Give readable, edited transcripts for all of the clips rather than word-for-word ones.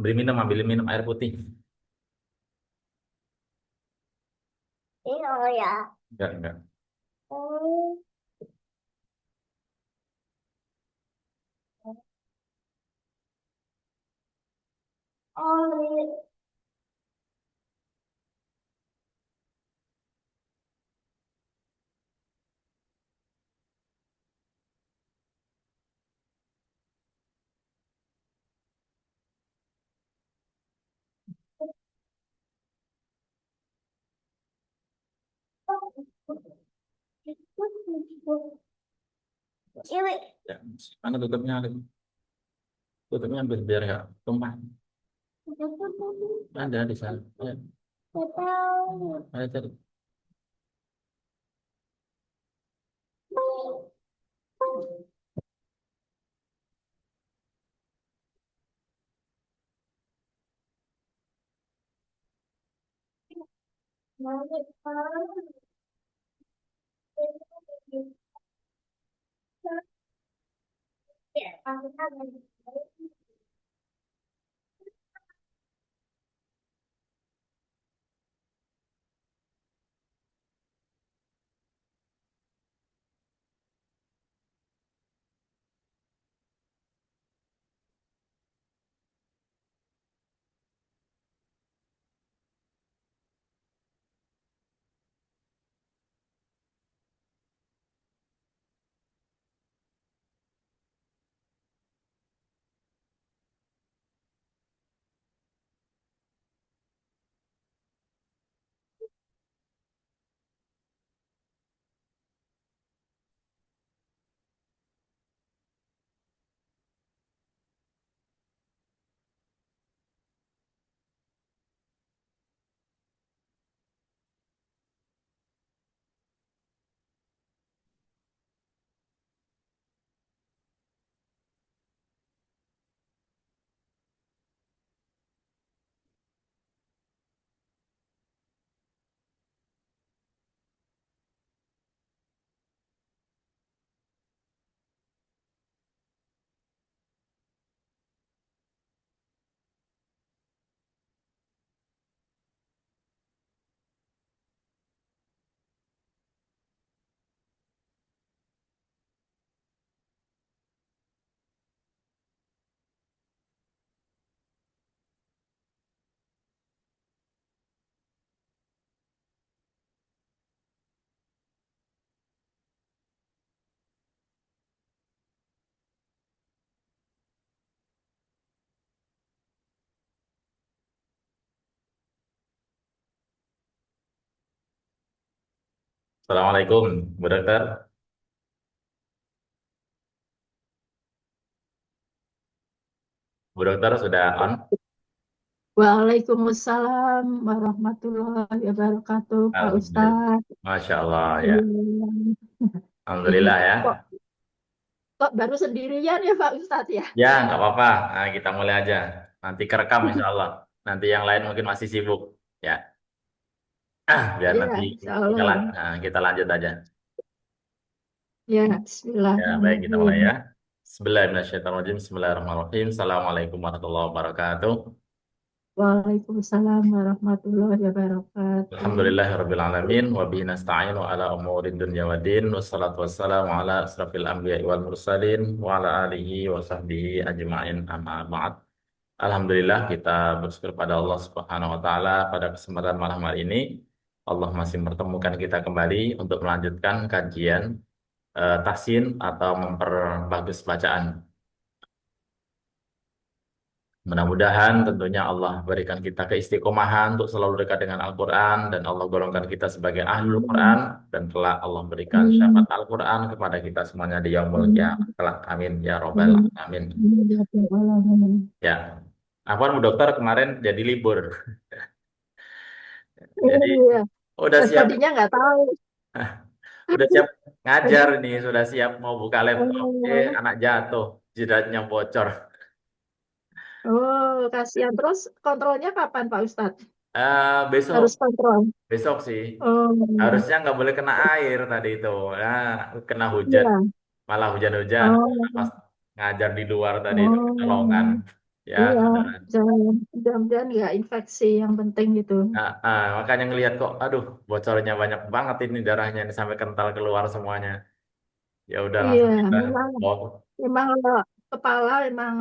Beli minum, ambilin minum air putih. Ini oh ya. Enggak. Oh, oh, ini. Ya, mana tutupnya? Tutupnya ambil biar nggak tumpah. Ada di sana. Ya, Nggak tahu. ada tadi. Nggak tahu. Ya, aku tahu. Assalamualaikum, Bu Dokter. Bu Dokter sudah on? Waalaikumsalam warahmatullahi wabarakatuh, Pak Alhamdulillah. Ustadz. Masya Allah ya. Iya, iya. Alhamdulillah ya. Kok, kok baru sendirian ya Pak Ustadz ya? Ya, nggak apa-apa. Nah, kita mulai aja. Nanti kerekam insya Allah. Nanti yang lain mungkin masih sibuk. Ya, biar Ya, nanti insya Allah. kita lanjut aja. Ya, Ya, baik kita mulai ya. bismillahirrahmanirrahim. Bismillahirrahmanirrahim. Bismillahirrahmanirrahim. Assalamualaikum warahmatullahi wabarakatuh. Waalaikumsalam warahmatullahi wabarakatuh. Alhamdulillahirrabbilalamin. Wabihi nasta'inu ala umurid dunya waddin. Wassalatu wassalamu ala asrafil anbiya wal mursalin. Wa ala alihi wa sahbihi ajma'in amma ba'd. Alhamdulillah kita bersyukur pada Allah Subhanahu wa taala pada kesempatan malam hari ini Allah masih mempertemukan kita kembali untuk melanjutkan kajian tahsin atau memperbagus bacaan. Mudah-mudahan tentunya Allah berikan kita keistiqomahan untuk selalu dekat dengan Al-Quran dan Allah golongkan kita sebagai ahlul Quran dan kelak Allah berikan syafaat Amin. Al-Quran kepada kita semuanya di yaumul Amin. qiyamah kelak. Amin ya robbal Amin. alamin. Amin. Ya Rabbal Alamin. Ya, apa Bu Dokter kemarin jadi libur. Jadi Iya, udah siap tadinya nggak tahu. udah siap ngajar nih, sudah siap mau buka laptop. Oh, Anak jatuh, jidatnya bocor. oh, kasihan. Terus kontrolnya kapan Pak Ustadz? Besok, Harus kontrol. besok sih. Oh, Harusnya nggak boleh kena air tadi itu. Nah, kena hujan, iya. malah hujan-hujan. Oh, Pas ngajar di luar tadi itu di Pekalongan. Oh, Ya, iya. saudara. Mudah-mudahan nggak infeksi yang penting gitu. Makanya ngelihat kok, aduh, bocornya banyak banget ini darahnya ini sampai kental keluar semuanya. Ya udah Iya, langsung kita memang bawa. memang kalau kepala memang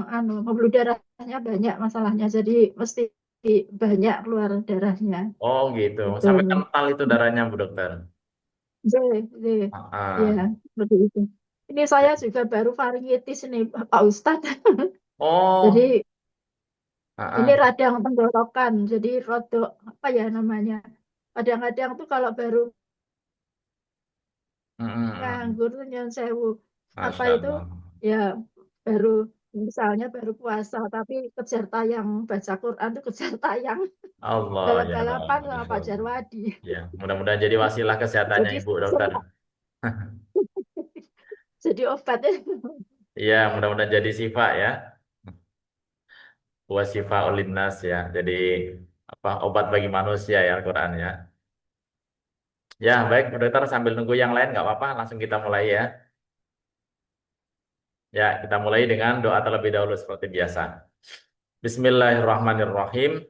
pembuluh darahnya banyak masalahnya, jadi mesti banyak keluar darahnya. Oh gitu, sampai Betul. kental itu darahnya Bu Dokter. J, J. Ya, Ah, seperti itu. Ini saya juga baru varingitis ini, Pak Ustadz. oh, Jadi ini ah. radang tenggorokan. Jadi rodok apa ya namanya? Kadang-kadang tuh kalau baru nganggur tuh nyon sewu apa Masya itu Allah. ya baru misalnya baru puasa tapi kejar tayang baca Quran tuh kejar tayang Allah ya balap-balapan Allah, sama Masya Pak Allah. Jarwadi. Ya, mudah-mudahan jadi wasilah kesehatannya Jadi Ibu Dokter. jadi obatnya. Iya, mudah-mudahan jadi syifa ya. Wa syifa ulinnas ya. Jadi apa obat bagi manusia ya Al-Quran ya. Ya, baik Bu Dokter sambil nunggu yang lain nggak apa-apa, langsung kita mulai ya. Ya, kita mulai dengan doa terlebih dahulu seperti biasa. Bismillahirrahmanirrahim.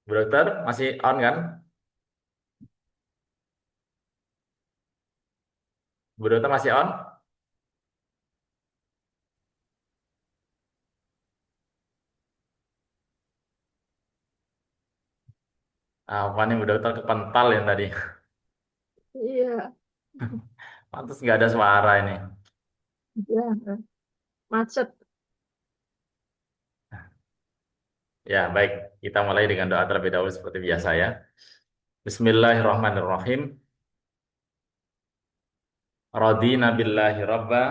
Bu Dokter masih on kan? Bu Dokter masih on? Apa nih Bu Dokter kepental yang tadi? Iya, Pantas nggak ada suara ini. ya, macet. Ya, baik. Kita mulai dengan doa terlebih dahulu seperti biasa ya. Bismillahirrahmanirrahim. Radina billahi rabba.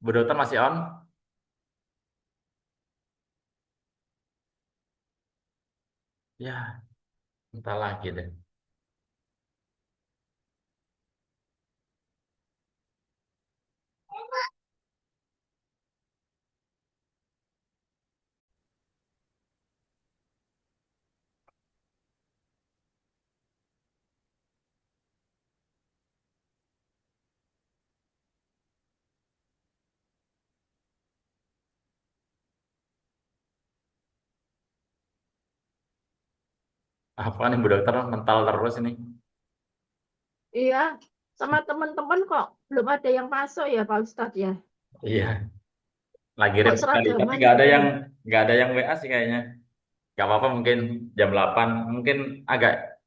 Bu Dokter masih on? Ya, entah lagi deh. Apa nih Bu Dokter mental terus ini? Iya, sama teman-teman kok belum ada yang masuk ya Pak Ustadz ya. Iya, lagi Kok repot kali. Tapi seragaman gitu ya. nggak ada yang WA sih kayaknya. Gak apa-apa mungkin jam 8. Mungkin agak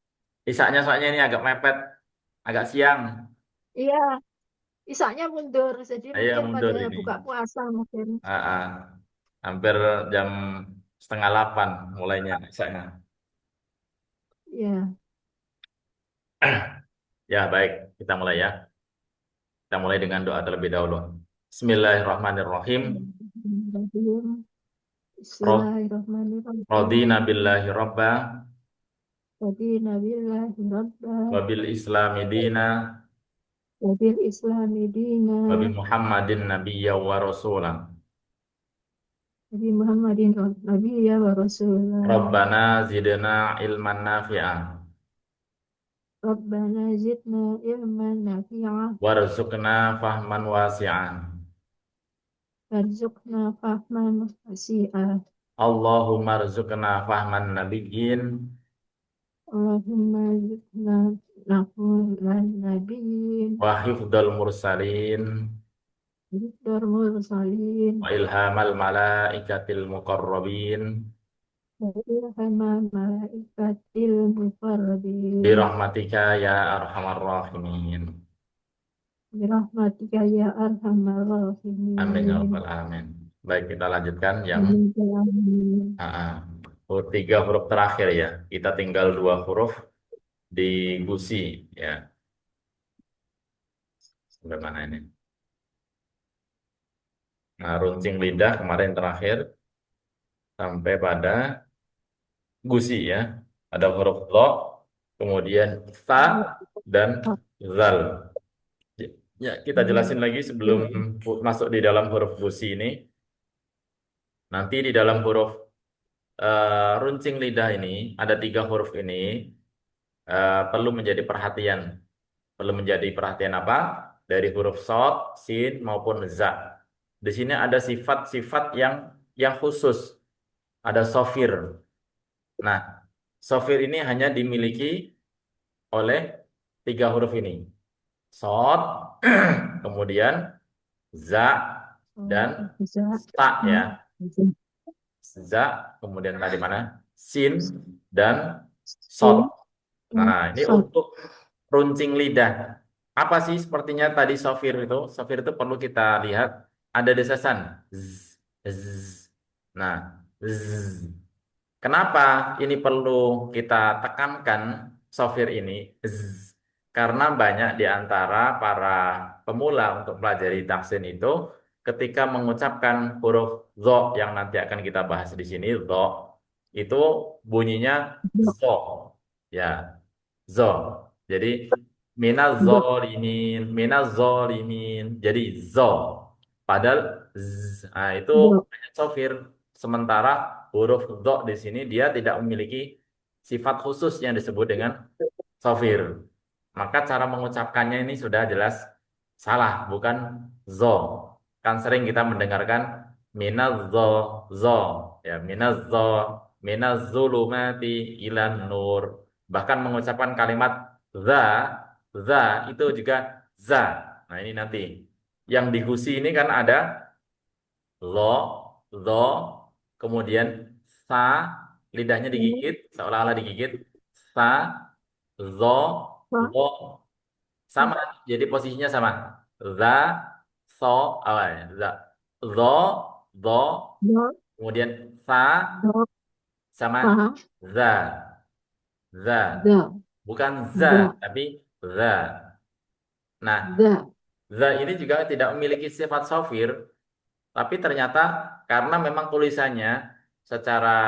isaknya soalnya ini agak mepet, agak siang. Iya, isaknya mundur, jadi Ayo mungkin pada mundur ini. buka puasa mungkin. Ah, ah. Hampir jam setengah 8 mulainya isaknya. Iya. Ya baik, kita mulai ya. Kita mulai dengan doa terlebih dahulu. Bismillahirrahmanirrahim. Bismillahirrahmanirrahim. Ro- Bismillahirrahmanirrahim. Radina billahi robba Jadi Nabillahi Rabba, wabil islami dina Wabil Islami Dina, wabi Muhammadin nabiyya wa rasulah. Nabi Muhammadin Nabiyya wa Rasulah. Rabbana zidna ilman nafi'ah Rabbana zidna ilman nafi'ah, warzuqna fahman wasi'an. warzuqna fahman wasi'ah. Allahumma rzuqna fahman nabiyyin Allahumma zidna nahmulan nabiyyin, wa hifdzal mursalin Zidnar mursalin, wa ilhamal malaikatil muqarrabin Ilhama malaikatil bi muqarrabin. rahmatika ya arhamar rahimin. Birahmatika ya arhamar Amin ya rahimin. rabbal alamin. Baik, kita lanjutkan yang Amin ya amin. ah, tiga huruf terakhir ya. Kita tinggal dua huruf di gusi ya. Bagaimana ini? Nah, runcing lidah kemarin terakhir sampai pada gusi ya. Ada huruf lo, kemudian sa dan zal. Ya, kita jelasin lagi sebelum masuk di dalam huruf gusi ini. Nanti di dalam huruf runcing lidah ini ada tiga huruf ini perlu menjadi perhatian. Perlu menjadi perhatian apa? dari huruf sod, sin maupun za. Di sini ada sifat-sifat yang khusus, ada sofir. Nah, sofir ini hanya dimiliki oleh tiga huruf ini. Sod, kemudian za dan Bisa. ta ya. Bisa. Za, kemudian tadi mana? Sin dan sod. Sin. Nah, ini Sod. untuk runcing lidah. Apa sih sepertinya tadi sofir itu? Sofir itu perlu kita lihat ada desasan. Z, z. Nah, z. Kenapa ini perlu kita tekankan sofir ini? Z. Karena banyak di antara para pemula untuk pelajari tahsin itu ketika mengucapkan huruf zo yang nanti akan kita bahas di sini, zo itu bunyinya zo, ya zo. Jadi Do. minazolimin. Jadi zo. Padahal z. Nah, itu Do. hanya sofir. Sementara huruf do di sini dia tidak memiliki sifat khusus yang disebut dengan sofir. Maka cara mengucapkannya ini sudah jelas salah, bukan zo. Kan sering kita mendengarkan minazzo, zo, ya minazzo, minazzulumati ilan nur. Bahkan mengucapkan kalimat za, za itu juga za. Nah ini nanti. Yang di gusi ini kan ada lo, zo, kemudian sa, lidahnya digigit, seolah-olah digigit. Sa, zo, Sa. lo, sama. Jadi posisinya sama. Za, so, apa ya? Za, zo, zo, Do. kemudian sa, Do. sama Sa. za. Za. Da. Bukan za, Da. tapi za. Nah, Da. za ini juga tidak memiliki sifat sofir, tapi ternyata karena memang tulisannya secara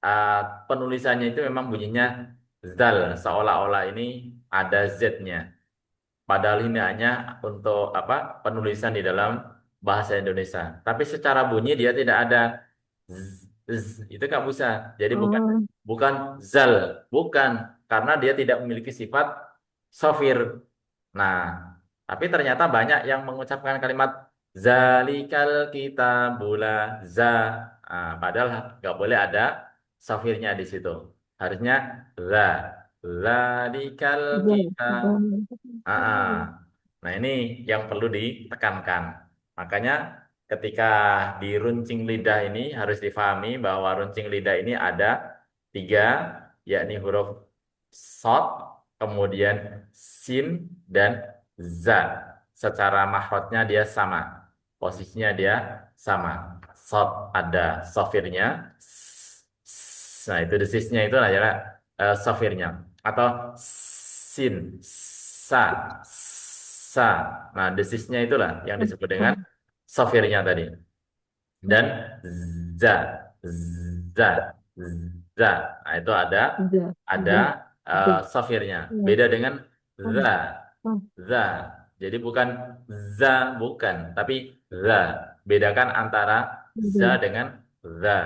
uh, penulisannya itu memang bunyinya zal, seolah-olah ini ada z-nya. Padahal ini hanya untuk apa penulisan di dalam bahasa Indonesia. Tapi secara bunyi dia tidak ada itu nggak bisa. Jadi bukan Oh. bukan zal, bukan karena dia tidak memiliki sifat sofir. Nah, tapi ternyata banyak yang mengucapkan kalimat zalikal kitabula za. Nah, padahal nggak boleh ada sofirnya di situ. Harusnya za. Zalikal Da. kitab. Da. Nah, ini yang perlu ditekankan. Makanya ketika diruncing lidah ini harus difahami bahwa runcing lidah ini ada tiga, yakni huruf sod, kemudian sin, dan za. Secara mahrotnya dia sama. Posisinya dia sama. Sod ada sofirnya. Nah, itu desisnya itu lah ya, sofirnya. Atau sin, sa, sa. Nah, desisnya itulah yang disebut dengan sofirnya tadi. Dan za, za, za. Nah, itu ada Da. ada Da. Da. sofirnya. Da. Beda dengan za, Da. za. Jadi bukan za, bukan, tapi za. Bedakan antara za Da. dengan za.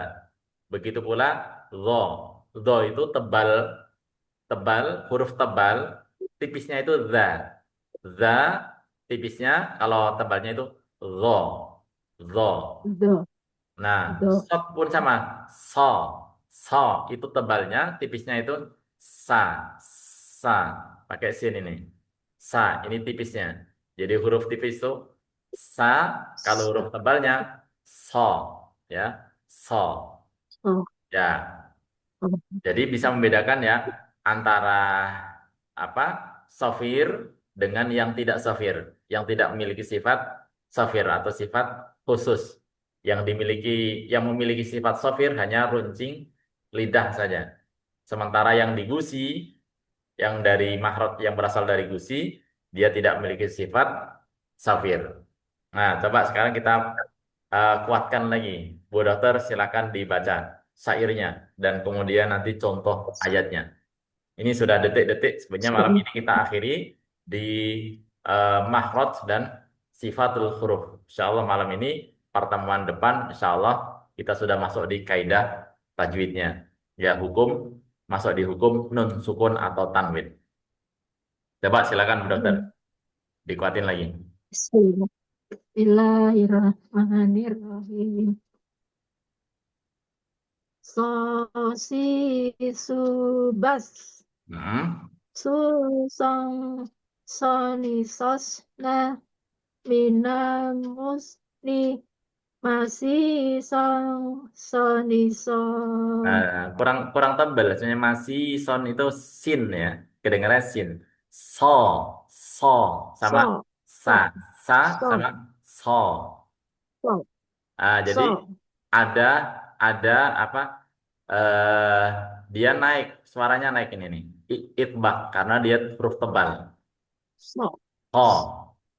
Begitu pula lo. Lo itu tebal, tebal, huruf tebal, tipisnya itu za. Za, tipisnya, kalau tebalnya itu lo. Lo. Da. Nah, Da. sod pun sama. So. So, itu tebalnya, tipisnya itu sa. Sa. Pakai sin ini. Sa, ini tipisnya. Jadi huruf tipis itu sa, kalau huruf Sa. tebalnya so. Ya, so. So. Ya, Oh. jadi bisa membedakan ya antara apa sofir dengan yang tidak sofir, yang tidak memiliki sifat sofir atau sifat khusus. Yang memiliki sifat sofir hanya runcing lidah saja. Sementara yang di gusi, yang dari mahrot yang berasal dari gusi, dia tidak memiliki sifat sofir. Nah, coba sekarang kita kuatkan lagi. Bu Dokter, silakan dibaca syairnya dan kemudian nanti contoh ayatnya. Ini sudah detik-detik. Sebenarnya malam ini kita akhiri di mahraj dan sifatul huruf. Insya Allah malam ini pertemuan depan, insya Allah kita sudah masuk di kaidah tajwidnya. Ya hukum masuk di hukum nun sukun atau tanwin. Coba silakan Bu Dokter. Dikuatin lagi. Bismillah. Bismillahirrahmanirrahim. So si su bas Hmm. su song so ni sos na minamus ni masih song so ni so Nah, kurang kurang tebal. Sebenarnya masih son itu sin ya. Kedengarannya sin. So, so sama so sa, so sa sama so so. so Jadi so ada ada apa? eh Dia naik, suaranya naik ini nih. Itbak karena dia huruf tebal. so So,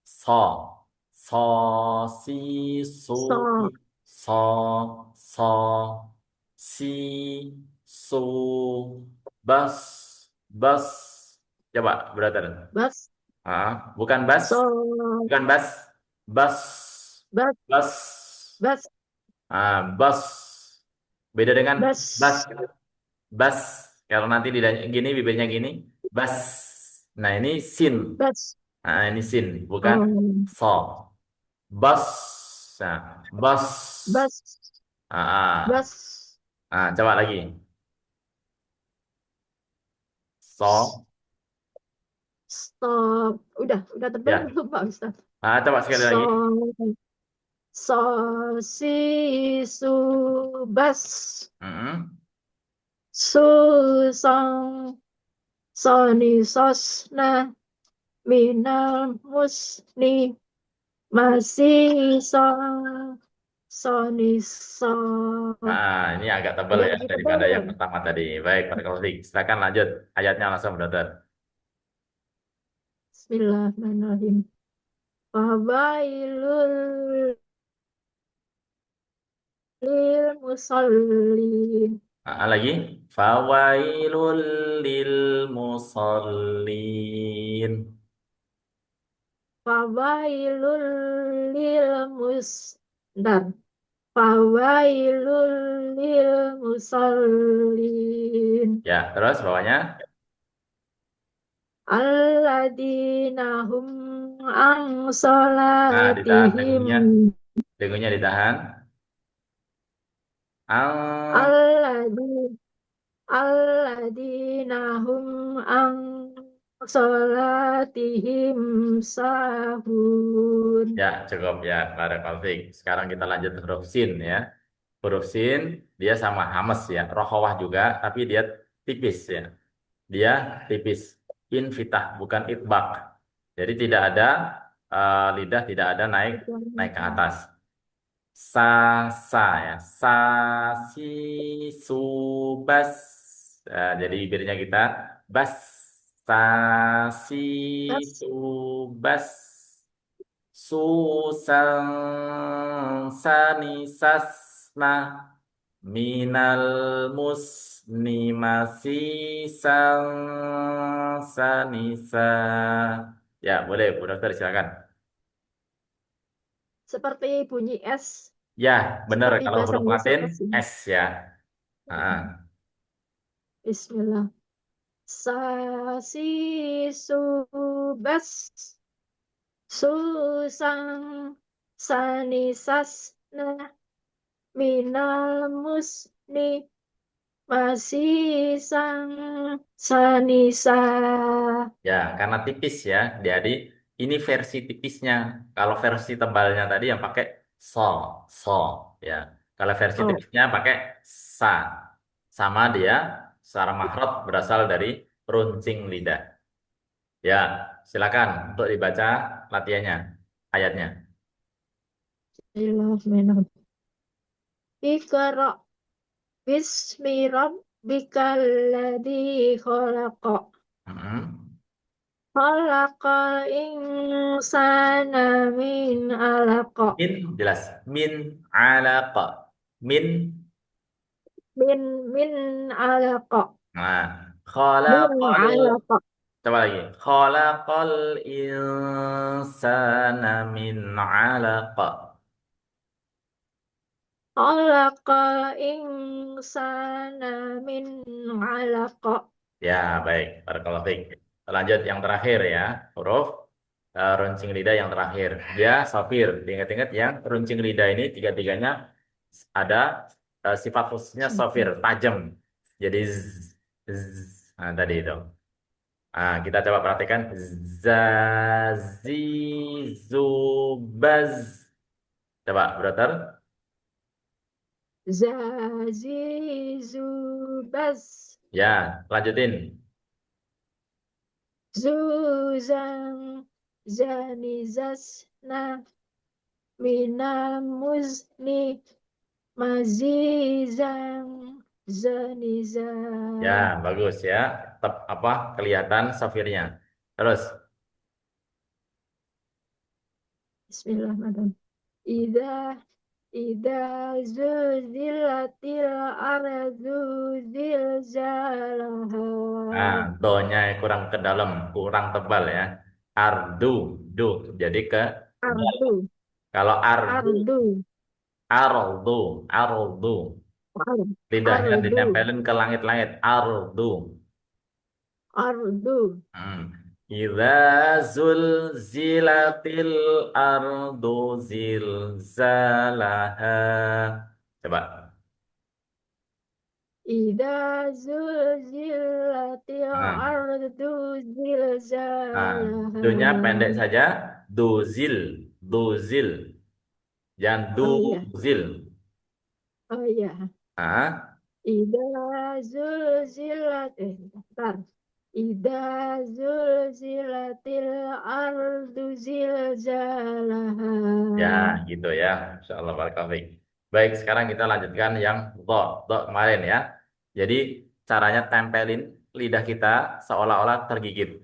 so, so, si, su, so so, si, su, bas. Coba, brother. bas Bukan bas, so bukan bas, bas, bas bas, bas bas. Beda dengan bas, bas bas. Kalau nanti gini, bibirnya gini, bas. Nah, ini sin. bas Nah, ini sin, bukan um, so. Bus. Nah, bus. bas Ah, bas coba lagi. So. stop udah tebal Ya. belum Pak Ustaz? Coba sekali So lagi. so si su bas Mm-mm. su song so ni sos na minal musni masih song so ni so Ini agak tebal agak ya lebih tebal daripada yang belum? pertama tadi. Baik, Pak Taufik. Silakan lanjut ayatnya langsung, brother. Bismillahirrahmanirrahim. Fawailul lil musallin. Lagi. Fawailul lil musallin. Fawailul lil mus dan fawailul lil musallin. Ya, terus bawahnya. Alladzina hum an Ditahan salatihim. dengungnya. Dengungnya ditahan. Al Alladzi alladzina hum an salatihim sahun. Ya, cukup ya, Barakallahu fiik. Sekarang kita lanjut huruf sin ya. Huruf sin dia sama hamas ya, rokhawah juga, tapi dia tipis ya. Dia tipis. Infitah bukan itbak. Jadi tidak ada lidah tidak ada naik naik ke atas. Sa sa ya. Sa si su bas. Jadi bibirnya kita bas. Sa si Bas, su bas. Susan sani sasna minal musni masih sang sanisa. Ya, boleh, Bu Dokter, silakan. seperti bunyi S, Ya, benar. seperti Kalau bahasa huruf Indonesia Latin, S ini. S ya. Ah, Bismillah. Sa si su bas susang sani sasna minal musni masih sang sanisa. ya, karena tipis ya. Jadi, ini versi tipisnya. Kalau versi tebalnya tadi yang pakai so, so, ya. Kalau versi Oh, tipisnya pakai sa. Sama dia, secara mahrot berasal dari runcing lidah. Ya, silakan untuk dibaca latihannya, ayatnya. Bismillahirrahmanirrahim. Iqra bismi rabbikal ladzi khalaq. Mm-mm. Khalaqal insana min alaq. Min jelas. Min alaqa. Min. Min min alaq. Nah, Min khalaqal. alaq. Coba lagi. Khalaqal insana min alaqa. Khalaqal insana min alaq. Ya, baik. Barakallahu fiik. Lanjut yang terakhir ya. Huruf. runcing lidah yang terakhir. Dia sofir. Diingat-ingat yang runcing lidah ini tiga-tiganya ada sifat khususnya sofir, tajam. Jadi nah tadi itu. Nah, kita coba perhatikan zazi zubaz. Coba, brother. Zazizubaz. Ya, lanjutin. Zuzan zanizasna minal muzni mazizan Ya, zanizan. bagus ya. Tetap apa kelihatan sofirnya. Terus, Bismillahirrahmanirrahim. Ida ida zuzilatil ardu zilzalaha. nah, do-nya kurang ke dalam, kurang tebal ya. Ardu, du. Jadi ke tebal. Ardu Kalau ardu, ardu ardu, ardu. ar- Lidahnya ardu ditempelin ke langit-langit. Ardu. ardu. Hmm. Idza zulzilatil ardu zilzalaha. Coba. Ida zulzilatil Nah, ardu nah, zilzalaha. dunya pendek saja. Duzil, duzil. Jangan Oh iya, duzil. oh iya. Ah, Ida zulzilat, bentar. Ida zulzilatil ardu zilzalaha. ya gitu ya. Insya Allah barakallahu. Baik, sekarang kita lanjutkan yang do, do kemarin ya. Jadi caranya tempelin lidah kita seolah-olah tergigit.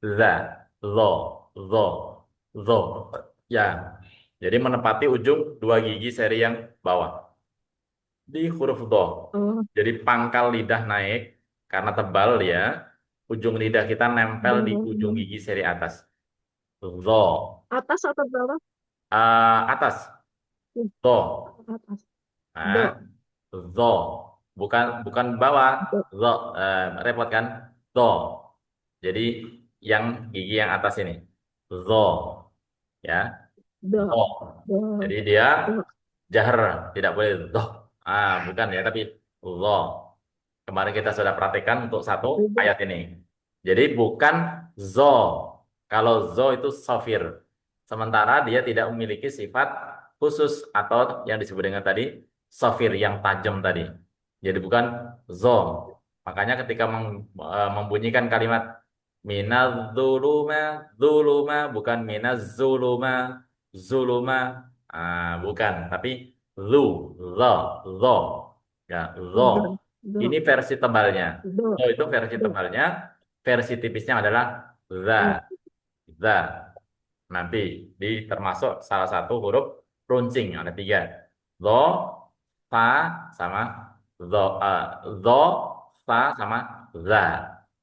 Za, zo, zo, zo. Ya, jadi menepati ujung dua gigi seri yang bawah di huruf do. Oh, Jadi pangkal lidah naik karena tebal ya. Ujung lidah kita nempel di ujung do. gigi seri atas. Zo, Atas atau bawah? atas. Hmm, Do, atas. ah, Do, zo. Bukan bukan bawah. do, Zo, repot kan? Do. Jadi yang gigi yang atas ini. Zo, ya. do, Do. do, Jadi dia do. jahar, tidak boleh doh. Bukan ya, tapi lo. Kemarin kita sudah perhatikan untuk satu Do. ayat ini. Jadi bukan zo. Kalau zo itu sofir. Sementara dia tidak memiliki sifat khusus atau yang disebut dengan tadi sofir yang tajam tadi. Jadi bukan zo. Makanya ketika membunyikan kalimat minaz-zuluma, zuluma bukan minaz-zuluma, zuluma. Bukan, tapi lu, lo, lo. Ya, lo. Do, Ini do, versi tebalnya. do, Lo itu versi do. tebalnya. Versi tipisnya adalah za, Hmm, za. Nanti di termasuk salah satu huruf runcing ada tiga. Lo, fa, sama zo, zo, fa, sama za.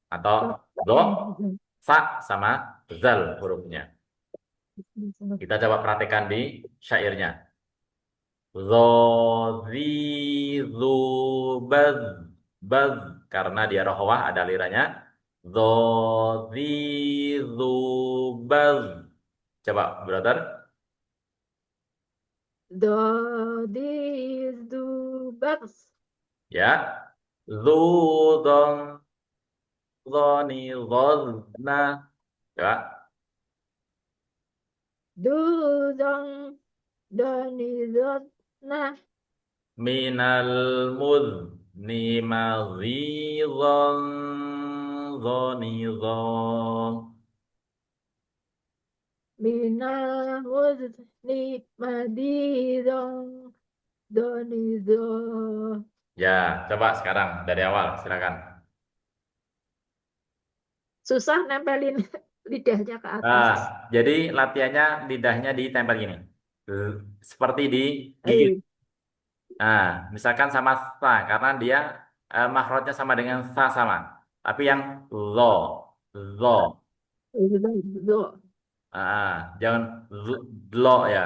Atau do. zo, fa, sama zal hurufnya. Kita coba perhatikan di syairnya. Dzi zubaz baz karena dia rohwah ada liranya. Dzi zubaz. Coba, brother. Do, di, du, baks. Ya. Dzon dzoni dzna. Coba. Du, dong, do, ni, do, nah. Minal muzni maghizan dzon. Minal muzni madidong, do, ni, do. Ya, coba sekarang dari awal, silakan. Susah nempelin lidahnya ke Nah, atas. jadi latihannya lidahnya ditempel gini. Eh, Seperti digigit. Eh, Nah, misalkan sama sa, karena dia makrotnya sama dengan sa sama. Tapi yang lo, lo. do, Jangan lo ya.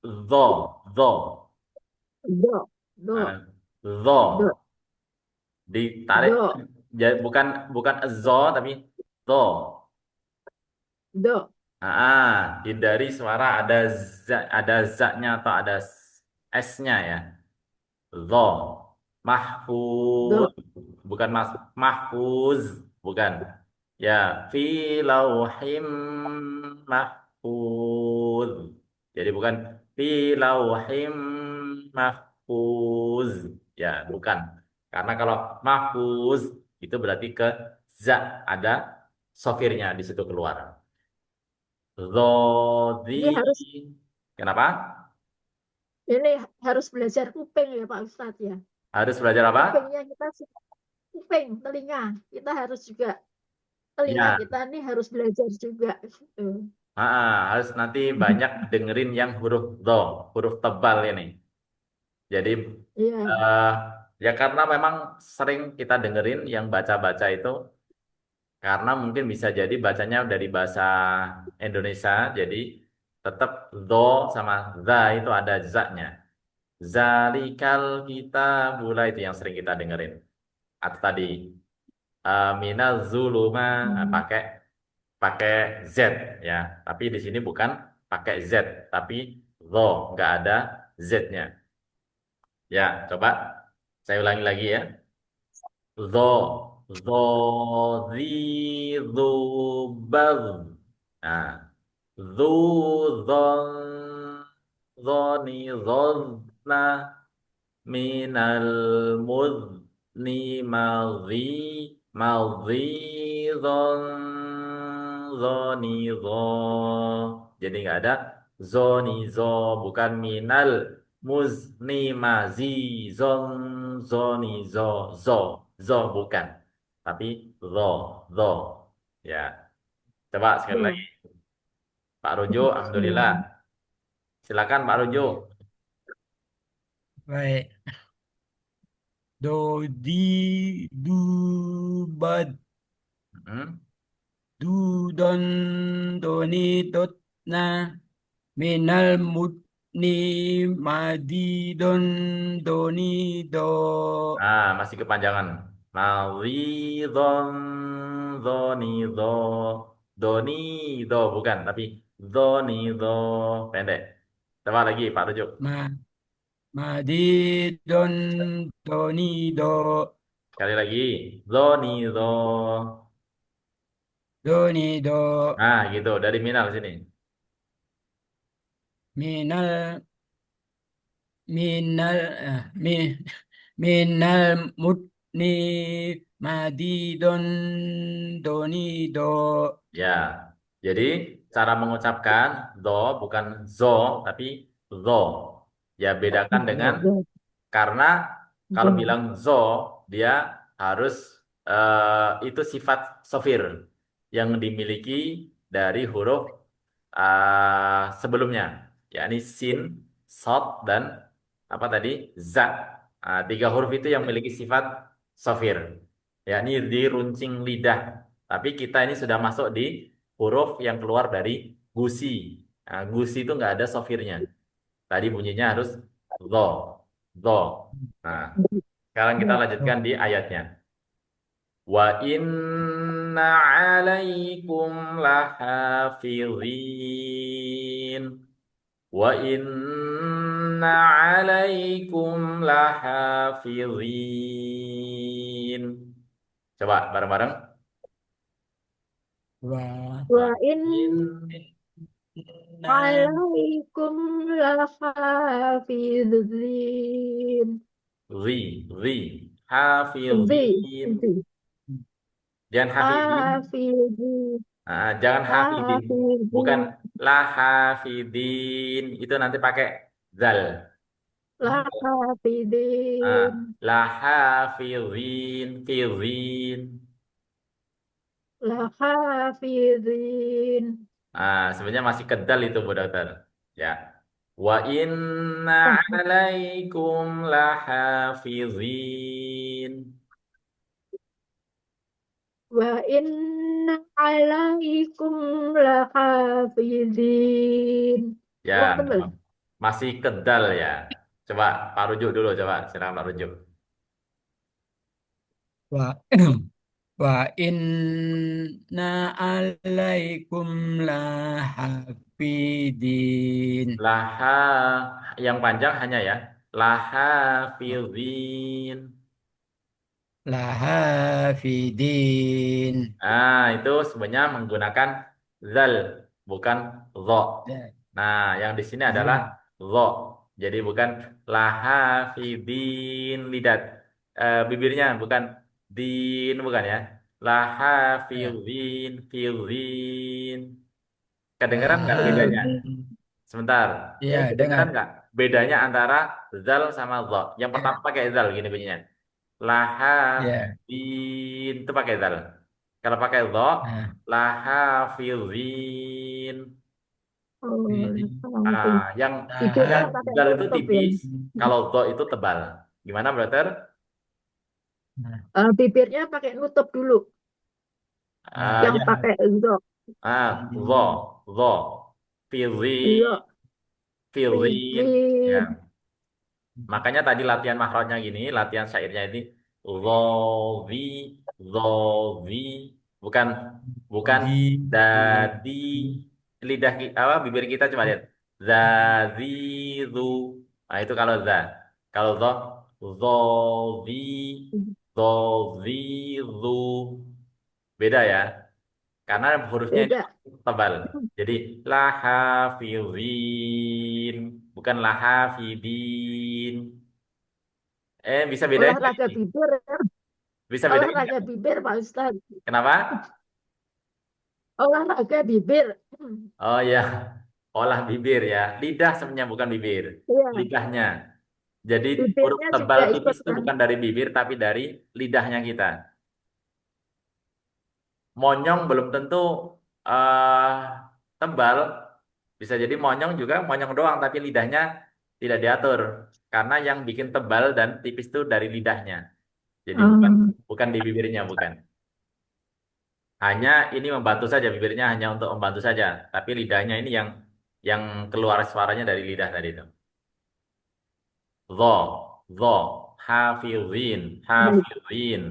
Zo, zo. do, do, Ah, do, zo. Ditarik. do, Bukan bukan zo, tapi zo. do. Hindari suara ada zaknya atau ada s-nya ya. Zo, mahfuz, Do. bukan mahfuz, bukan. Ya, fi lauhim mahfuz. Jadi bukan fi lauhim mahfuz. Ya, bukan. Karena kalau mahfuz itu berarti ke za ada sofirnya di situ keluar. Zodi. Ini harus Kenapa? ini harus belajar kuping ya Pak Ustadz ya. Harus belajar apa? Kupingnya kita kuping, telinga. Kita harus juga telinga Ya, kita nih harus belajar juga gitu. harus nanti banyak dengerin yang huruf do, huruf tebal ini. Jadi Iya, eh, ya karena memang sering kita dengerin yang baca-baca itu karena mungkin bisa jadi bacanya dari bahasa Indonesia, jadi tetap do sama za itu ada za-nya. Zalikal kita mulai itu yang sering kita dengerin. Atau tadi minal zuluma hmm. pakai pakai Z ya. Tapi di sini bukan pakai Z, tapi zo, nggak ada Z-nya. Ya, coba saya ulangi lagi ya. Zo zi zu baz. Nah, zu zon zoni zonna minal muzni madhi madhi zon zoni zo. Jadi nggak ada zoni zo, bukan minal muzni mazi zon zoni zo zo zo bukan, tapi zo zo. Ya, coba sekali lagi. Do. Pak Rojo, alhamdulillah. Silakan Pak Rojo. Baik. Do di du bad Hmm. du don do ni dot na minal mutni madi don do ni do. Masih kepanjangan. Mawidon zoni do doni do bukan, tapi zoni do pendek. Coba lagi Pak Rujuk. Ma madi don do ni do Sekali lagi. Zoni do. do ni do Gitu dari minal sini. minal minal mi minal mutni madi don do ni do. Ya. Jadi cara mengucapkan do bukan zo tapi zo. Ya bedakan dengan Do. karena kalau Do. bilang zo, dia harus itu sifat sofir yang dimiliki dari huruf sebelumnya, yakni sin, sod, dan apa tadi za. Tiga huruf itu yang memiliki sifat sofir, yakni diruncing lidah. Tapi kita ini sudah masuk di huruf yang keluar dari gusi. Gusi itu nggak ada sofirnya. Tadi bunyinya harus zo, zo. Nah, sekarang kita lanjutkan di ayatnya. Wa inna alaikum lahafizin. Wa inna alaikum lahafizin. Coba bareng-bareng. Wa Wa Wa in in na alaikum lahafizin. zi hafizin. Zi. Jangan hafizin. Hafizin. Jangan hafidin, bukan Hafizin. la hafidin. Itu nanti pakai zal. Lahafizin. La hafidin, fidin. Lahafizin. Sebenarnya masih kedal itu Bu Dokter. Ya. Wa inna alaikum lahafizin. Wa inna alaikum lahafizin. Ya, Oh, tebel. masih kedal ya. Coba Pak Rujuk dulu, coba silakan Pak Rujuk. wa wa inna alaikum lahafidin. Laha yang panjang hanya ya. Laha filzin. Lahafidin. Itu sebenarnya menggunakan zal, bukan zo. Ya, Nah, yang di sini adalah ya, zo. Jadi bukan laha fidin lidat. Bibirnya bukan din, bukan ya. Laha ya. filzin, filzin. Kedengeran nggak bedanya? Lahafidin. Sebentar. Ini Ya, kedengeran dengar. nggak bedanya antara zal sama zo? Yang pertama Ya, pakai zal gini bunyinya. Laha ya. fin itu pakai zal. Kalau pakai dho, Nah, laha filin. Oh, Fidin. Yang bibirnya yang pakai zal itu nutup ya. tipis, kalau dho itu tebal. Gimana, brother? Nah, Bibirnya pakai nutup dulu, yang Ya, pakai enggak. dho, dho, filin, Iya, filin. bibir. Ya, makanya tadi latihan makrotnya gini, latihan syairnya ini dhovi, dhovi, bukan bukan di, dadi apa bibir kita coba lihat zazizu. Nah itu kalau za. Kalau dho, dhovi, dhovizu. Beda ya, karena hurufnya ini Beda. tebal. Jadi lahafizin, bukan lahafidin. Bisa bedain nggak Olahraga ini? bibir, ya. Bisa bedain nggak? Olahraga bibir, Pak Ustaz. Kenapa? Olahraga bibir. Oh ya, olah bibir ya. Lidah sebenarnya bukan bibir. Iya, Lidahnya. Jadi huruf bibirnya tebal juga tipis ikut itu kan. bukan dari bibir, tapi dari lidahnya kita. Monyong belum tentu eh tebal. Bisa jadi monyong juga monyong doang, tapi lidahnya tidak diatur. Karena yang bikin tebal dan tipis itu dari lidahnya. Jadi bukan Hmm. bukan di bibirnya, bukan. Hanya ini membantu saja, bibirnya hanya untuk membantu saja. Tapi lidahnya ini yang keluar suaranya dari lidah tadi itu. Dho, dho, hafizin, hafizin,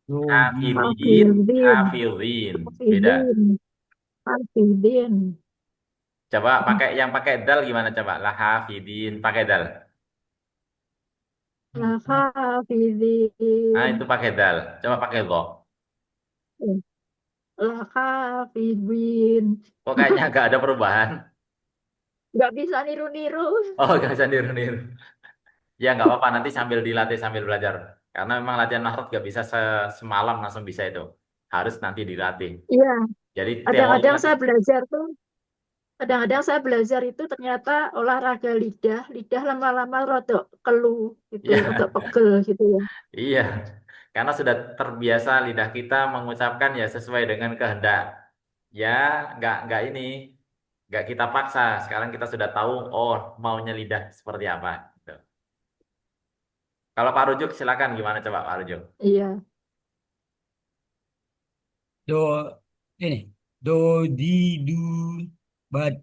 Dobi, hafidin, Hafidin, hafizin. Beda. hafidin, hafidin. Coba pakai dal gimana coba? Lah hafidin pakai dal. Lah, Nah, hafidin. itu pakai dal. Coba pakai dho. Lah, hafidin. Kok kayaknya agak ada perubahan? Nggak bisa niru-niru. Oh, gak bisa niru-niru. Ya, nggak apa-apa. Nanti sambil dilatih, sambil belajar. Karena memang latihan makhraj gak bisa semalam langsung bisa itu. Harus nanti dilatih. Iya, Jadi teori kadang-kadang nanti. saya belajar tuh, kadang-kadang saya belajar itu ternyata olahraga lidah, lidah lama-lama rodok keluh gitu, rodok Ya, pegel gitu ya. iya. Karena sudah terbiasa lidah kita mengucapkan ya sesuai dengan kehendak. Ya, nggak ini. Nggak kita paksa. Sekarang kita sudah tahu, oh maunya lidah seperti apa. Gitu. Kalau Pak Rujuk silakan gimana coba Pak Rujuk? Iya, do, ini, do, di, du, bat,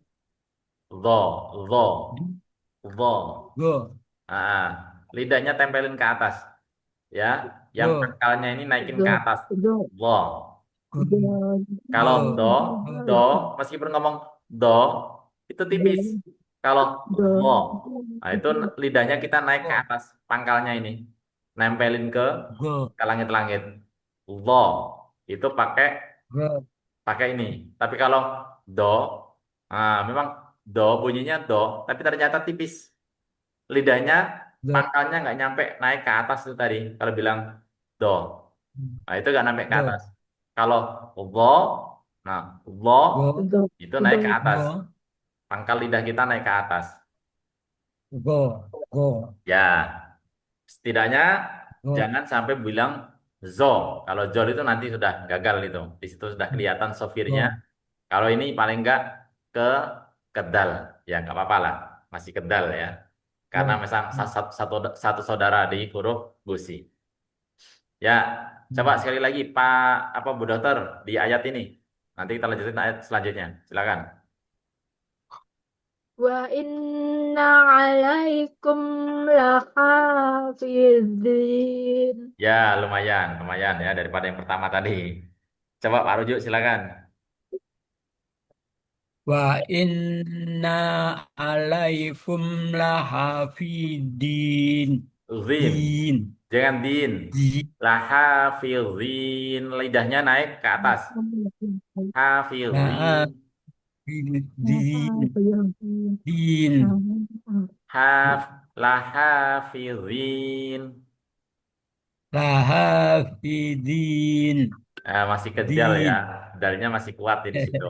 Zo, zo, du, zo. go, Lidahnya tempelin ke atas, ya. Yang go, pangkalnya ini naikin ke do, atas. do, Zo. go, do, Kalau go, do, go, meskipun ngomong do, itu tipis. do, Kalau zo, do, nah itu lidahnya kita naik ke go, atas, pangkalnya ini, nempelin go, ke langit-langit. Zo, itu pakai go, pakai ini. Tapi kalau do, memang do bunyinya do, tapi ternyata tipis. Lidahnya go, pangkalnya nggak nyampe naik ke atas itu tadi. Kalau bilang do, nah itu nggak nyampe ke go, atas. Kalau do, nah do go, do, itu naik ke do. atas. go, Pangkal lidah kita naik ke atas. go, go, Ya, setidaknya go, jangan sampai bilang zo. Kalau zo itu nanti sudah gagal itu. Di situ sudah kelihatan sofirnya. go, Kalau ini paling nggak ke kedal, ya nggak apa-apa lah, masih kedal ya. Karena go. misal satu saudara di huruf gusi. Ya, coba sekali lagi Pak apa Bu Dokter di ayat ini. Nanti kita lanjutin ayat selanjutnya. Silakan. Wa inna alaikum lahafizin. Ya, lumayan, lumayan ya daripada yang pertama tadi. Coba Pak Rujuk silakan. Wa inna alaikum lahafidin. Zin, Din. jangan din. Din. Lahafizin, lidahnya naik ke atas. Hafizin, Lahafidin. Din. haf, lahafizin. Lahafidin. Masih kecil ya, Din. dalnya masih kuat di situ.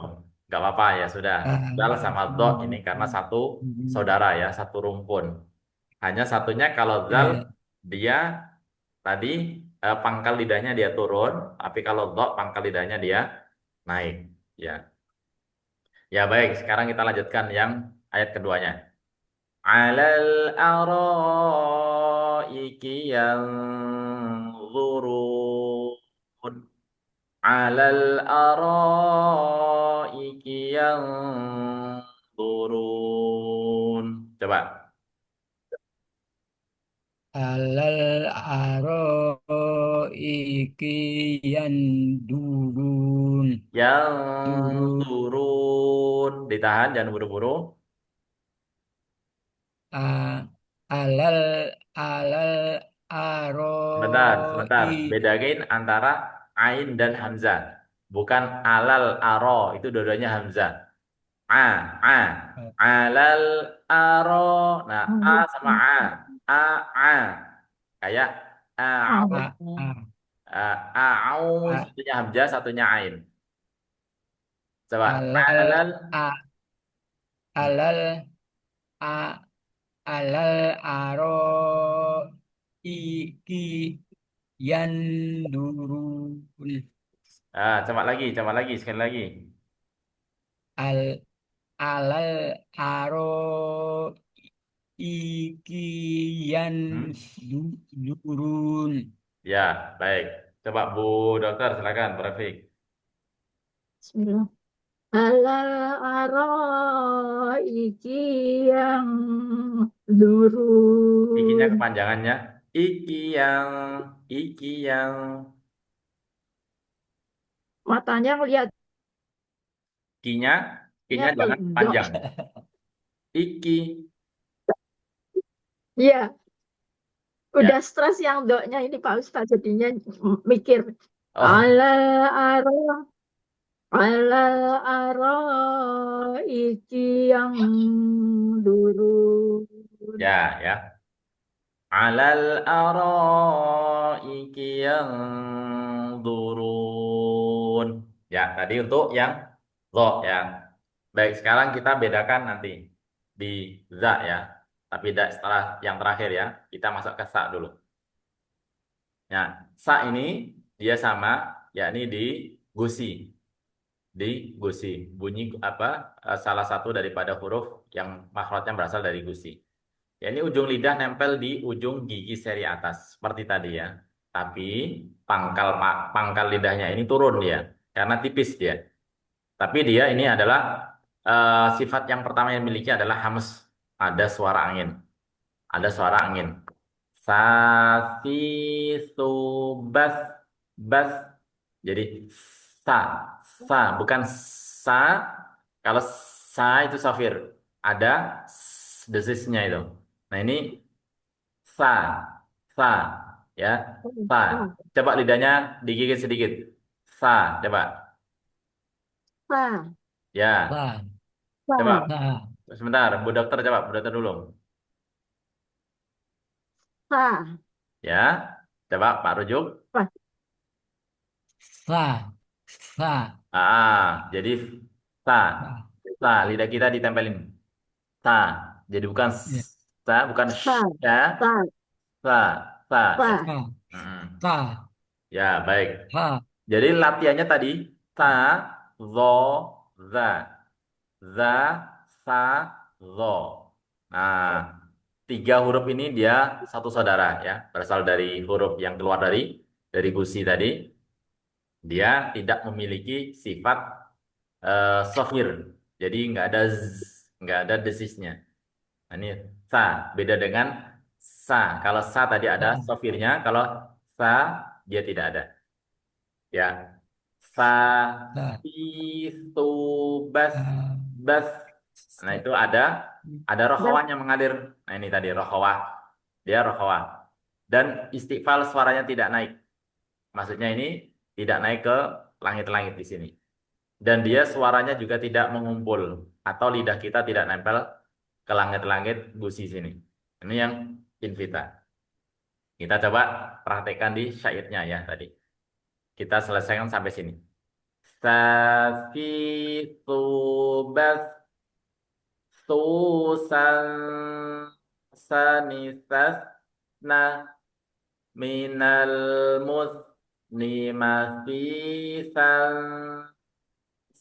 Nggak apa-apa ya sudah. Dal sama do ini karena satu saudara ya, satu rumpun. Hanya satunya kalau zal Ya. dia tadi pangkal lidahnya dia turun, tapi kalau do pangkal lidahnya dia naik. Ya, ya baik. Sekarang kita lanjutkan yang ayat keduanya. Alal araiki yanzurun. Alal araiki yanzurun. Coba. Alal aroiki yandurun. Yang Durun. turun. Ditahan, jangan buru-buru. A- alal alal Sebentar, sebentar. aroi. Bedain antara ain dan hamzah. Bukan alal aro, itu dua-duanya hamzah. A, a. Alal aro. Nah, a sama a. A, a. Kayak a'au. A, a, A'au, a, satunya hamzah, satunya ain. Coba. alal Alal. alal a, alal aroiki yandurun. Coba lagi, sekali lagi. Al alal ikiyan Hmm? durun. Ya, baik. Coba Bu Dokter, silakan, Bu Rafiq. Bismillah. Alal araiki yang Ikinya durun. kepanjangannya. Iki yang, Matanya ngelihatnya kinya, kinya tuh jangan dok. panjang. Iki, Iya, ya. udah stres yang doknya ini Pak Ustadz jadinya mikir. Oh, Alal aro, alal aro iki yang durun. ya, ya. Alal araiki yang turun. Ya, tadi untuk yang lo ya. Baik, sekarang kita bedakan nanti di za ya. Tapi setelah yang terakhir ya, kita masuk ke sa dulu. Ya, sa ini dia sama, yakni di gusi, di gusi. Bunyi apa? Salah satu daripada huruf yang makhrajnya berasal dari gusi. Ya, ini ujung lidah nempel di ujung gigi seri atas seperti tadi ya. Tapi pangkal lidahnya ini turun dia karena tipis dia. Tapi dia ini adalah sifat yang pertama yang dimiliki adalah hams. Ada suara angin. Ada suara angin. Sasi subas bas. Jadi sa sa bukan sa. Kalau sa itu safir. Ada desisnya itu. Nah ini sa sa ya sa. Coba lidahnya digigit sedikit. Sa coba Sa, ya. Sa, Coba sa, sa, sebentar Bu Dokter coba Bu Dokter dulu sa. ya. Coba Pak Rujuk. Wah, sa, sa, Jadi sa sa. sa lidah kita ditempelin sa. Jadi bukan Ya. sa, bukan sh sa, ya. sa, Sa sa ya. sa. Sa, Mm. sa, Ya, baik. sa, Jadi latihannya tadi sa, zo, za, za, sa, zo. Nah, tiga huruf ini dia satu saudara ya, berasal dari huruf yang keluar dari gusi tadi. Dia tidak memiliki sifat sofir. Jadi nggak ada z. nggak ada desisnya. Nah, ini sa, beda dengan sa. Kalau sa tadi ada Sa. sofirnya, kalau sa dia tidak ada. Ya, sa, Sa. si, su, bas, Sa. bas. Nah, Sa. itu ada Bas. rohawanya mengalir. Nah, ini tadi rohawah. Dia rohawah. Dan istighfal suaranya tidak naik. Maksudnya ini tidak naik ke langit-langit di sini. Dan dia suaranya juga tidak mengumpul atau lidah kita tidak nempel ke langit-langit gusi sini. Ini yang invita. Kita coba praktekkan di syairnya ya tadi. Kita selesaikan sampai sini. Safi subas susan sanisas na minal musni masisan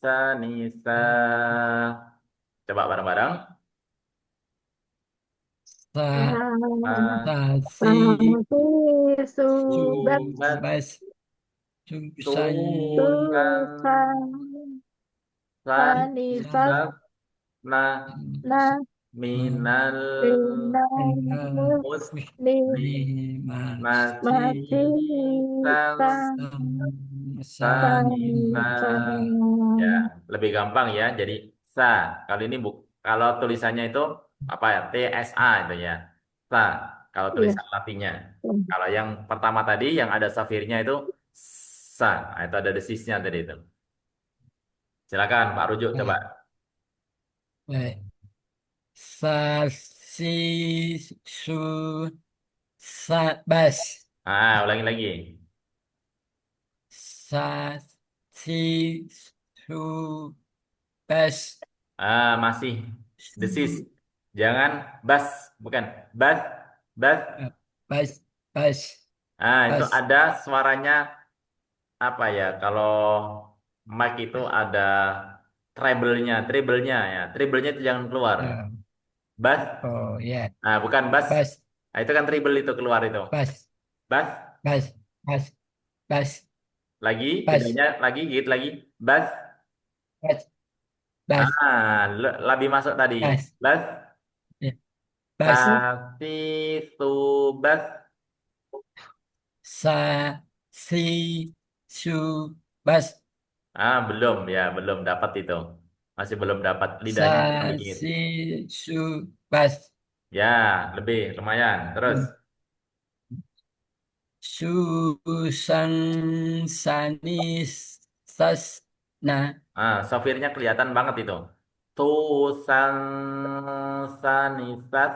sanisa. Coba bareng-bareng. Sa. Ah, Sa. Si. Pasti subat Subat Bas. Susan. susan susah sanisas sanisas na na minal benar musni Lima. masih masisan sanisa. Ya, sama lebih gampang ya. Jadi sa. Kalau ini kalau tulisannya itu apa ya? TSA itu ya. Sa. Kalau ya. tulisan latinnya. Kalau yang pertama tadi yang ada safirnya itu sa. Nah, itu ada desisnya tadi itu. Silakan Pak Rujuk coba. Baik. Baik. Sa. Si. Su. Sa. Bas. Ah, ulangi lagi. Sa. Si. Su. Bas. Ah, masih desis. Jangan bas, bukan bas, bas. Bas. Bas. Ah, itu Bas. ada suaranya apa ya? Kalau mic itu ada treble-nya ya. Treble-nya itu jangan keluar. Ya. Bas. Oh ya. Ah, bukan bas. Bas. Nah, itu kan treble itu keluar itu. Bas. Bas. Bas. Bas. Bas. Lagi, Bas. lidahnya lagi, gigit lagi. Bas. Bas. Bas. Ah, lebih masuk tadi. Bas. Bas. Ya. Bas. Tapi subas. Sa. Si. Su. Bas. Ah, belum ya, belum dapat itu. Masih belum dapat lidahnya yang Sa. digigit. Si. Su. Bas. Ya, lebih lumayan. Terus, Susan Sanis Sasna. sopirnya kelihatan banget itu. Tusan sanisat.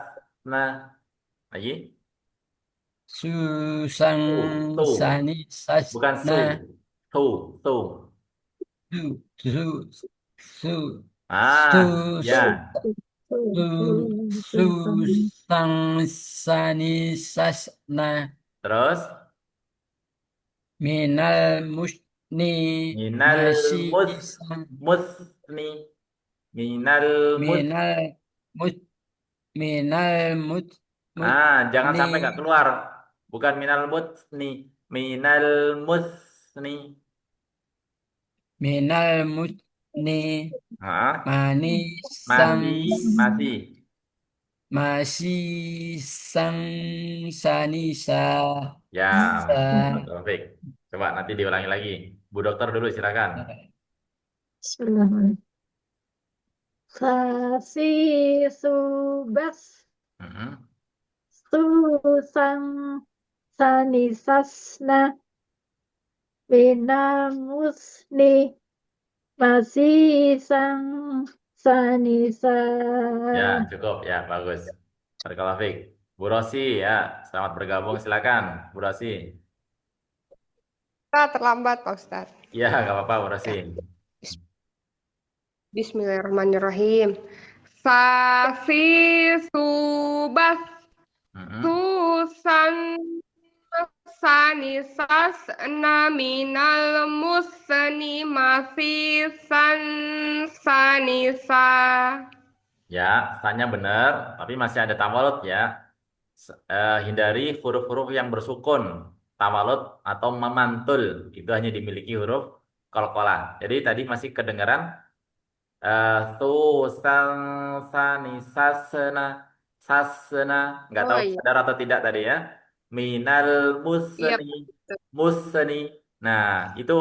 Nah, lagi. Susan Tu, Sanis bukan su. Sasna. Tu. Su. Su. Su. Ah, Su. ya. Susan Sanis Sasna. Terus, Minal Musni minal Masih mus musni. Minal mus. Minal Mus Minal Ah, jangan Mutni sampai nggak keluar. Bukan minal musni. Minal musni. Minal Mutni Ah, Manisang masih, masih. Masih Sang Sanisa Ya, Sa. Taufik. Coba nanti diulangi lagi. Bu dokter dulu silakan. Bismillahirrahmanirrahim. Sasi subas Mm-mm. susang sanisasna binamusni masih sang sanisa. Ya, cukup ya, bagus. Barakallahu Fik. Bu Rosi ya, selamat bergabung silakan. Bu Rosi. Kita terlambat, Pak Ustadz. Ya, nggak apa-apa Bu Rosi. Ya. Bismillahirrahmanirrahim. Sasi subas Mm-mm. susan sanisas naminal musni masisan sanisa. Ya, tanya benar, tapi masih ada tawalud ya. Hindari huruf-huruf yang bersukun, tawalud atau memantul. Itu hanya dimiliki huruf qalqalah. Jadi tadi masih kedengaran Susang sani sasena sasena nggak Oh tahu iya, sadar atau tidak tadi ya. Minal iya musni betul. musni. Nah, itu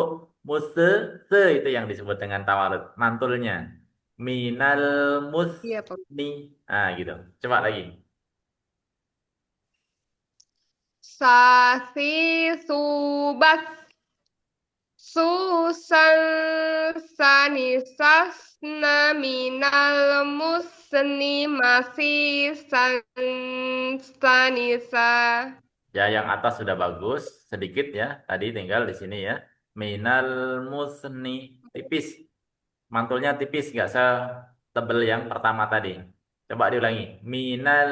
muse se itu yang disebut dengan tawarud mantulnya. Minal Iya Pak. musni. Ah, gitu. Coba lagi. Sasi subas susan sani sasna minal musni masih san sanisa. Ya, yang atas sudah bagus sedikit ya. Tadi tinggal di sini ya. Minal musni tipis. Mantulnya tipis, nggak setebel yang pertama tadi. Coba diulangi. Minal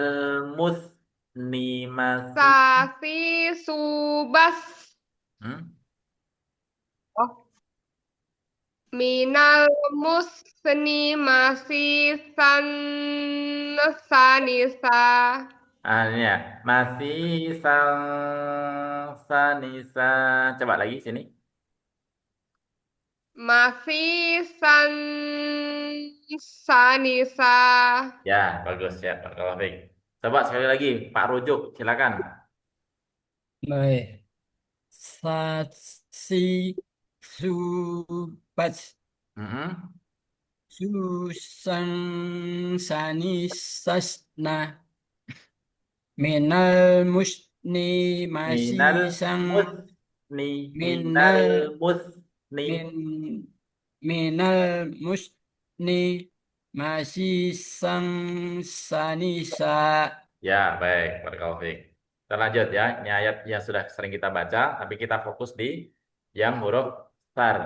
musni masih. Sasi subas. Hmm? Oh, minal musni masih sanisa. Ah, ini ya. Masih sang sanisa. Coba lagi sini. Masih sanisa. Ya, bagus ya, Pak Taufik. Coba sekali lagi, Pak Rujuk, silakan. Baik. Sasi subat Mm-mm. susang sani sasna minal musni Minal masih sang musni, minal minal musni. min minal musni masih sang sanisa. Ya, baik, Pak Taufik. Kita lanjut ya. Ini ayat yang sudah sering kita baca, tapi kita fokus di yang huruf tar,